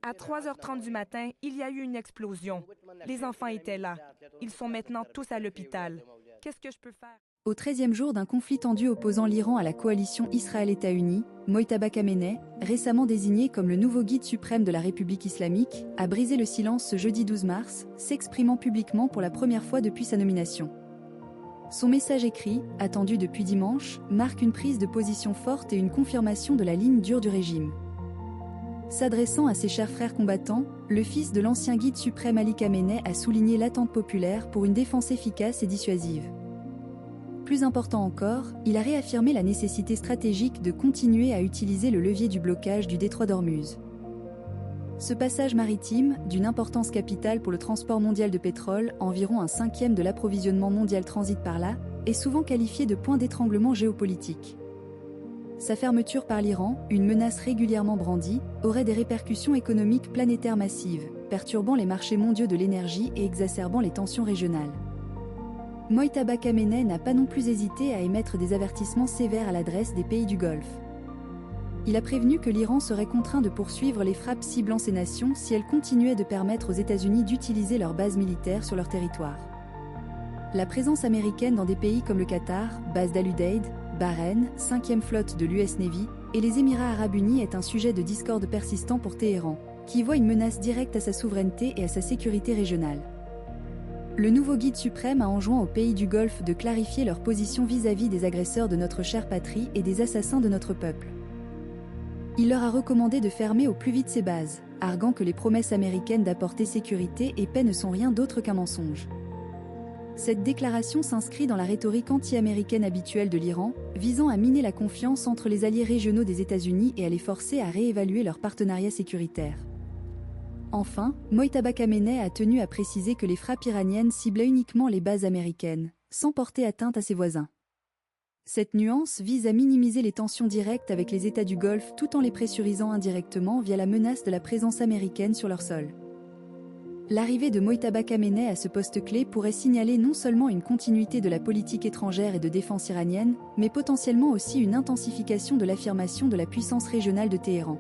À 3h30 du matin, il y a eu une explosion. Les enfants étaient là. Ils sont maintenant tous à l'hôpital. Qu'est-ce que je peux faire? Au 13e jour d'un conflit tendu opposant l'Iran à la coalition Israël-État uni, Mojtaba Khamenei, récemment désigné comme le nouveau guide suprême de la République islamique, a brisé le silence ce jeudi 12 mars, s'exprimant publiquement pour la première fois depuis sa nomination. Son message écrit, attendu depuis dimanche, marque une prise de position forte et une confirmation de la ligne dure du régime. S'adressant à ses chers frères combattants, le fils de l'ancien guide suprême Ali Khamenei a souligné l'attente populaire pour une défense efficace et dissuasive. Plus important encore, il a réaffirmé la nécessité stratégique de continuer à utiliser le levier du blocage du détroit d'Ormuz. Ce passage maritime, d'une importance capitale pour le transport mondial de pétrole, environ un cinquième de l'approvisionnement mondial transite par là, est souvent qualifié de point d'étranglement géopolitique. Sa fermeture par l'Iran, une menace régulièrement brandie, aurait des répercussions économiques planétaires massives, perturbant les marchés mondiaux de l'énergie et exacerbant les tensions régionales. Mojtaba Khamenei n'a pas non plus hésité à émettre des avertissements sévères à l'adresse des pays du Golfe. Il a prévenu que l'Iran serait contraint de poursuivre les frappes ciblant ces nations si elles continuaient de permettre aux États-Unis d'utiliser leurs bases militaires sur leur territoire. La présence américaine dans des pays comme le Qatar, base d'Al-Udeid, Bahreïn, 5e flotte de l'US Navy, et les Émirats arabes unis est un sujet de discorde persistant pour Téhéran, qui voit une menace directe à sa souveraineté et à sa sécurité régionale. Le nouveau guide suprême a enjoint aux pays du Golfe de clarifier leur position vis-à-vis des agresseurs de notre chère patrie et des assassins de notre peuple. Il leur a recommandé de fermer au plus vite ces bases, arguant que les promesses américaines d'apporter sécurité et paix ne sont rien d'autre qu'un mensonge. Cette déclaration s'inscrit dans la rhétorique anti-américaine habituelle de l'Iran, visant à miner la confiance entre les alliés régionaux des États-Unis et à les forcer à réévaluer leur partenariat sécuritaire. Enfin, Mojtaba Khamenei a tenu à préciser que les frappes iraniennes ciblaient uniquement les bases américaines, sans porter atteinte à ses voisins. Cette nuance vise à minimiser les tensions directes avec les États du Golfe tout en les pressurisant indirectement via la menace de la présence américaine sur leur sol. L'arrivée de Mojtaba Khamenei à ce poste clé pourrait signaler non seulement une continuité de la politique étrangère et de défense iranienne, mais potentiellement aussi une intensification de l'affirmation de la puissance régionale de Téhéran.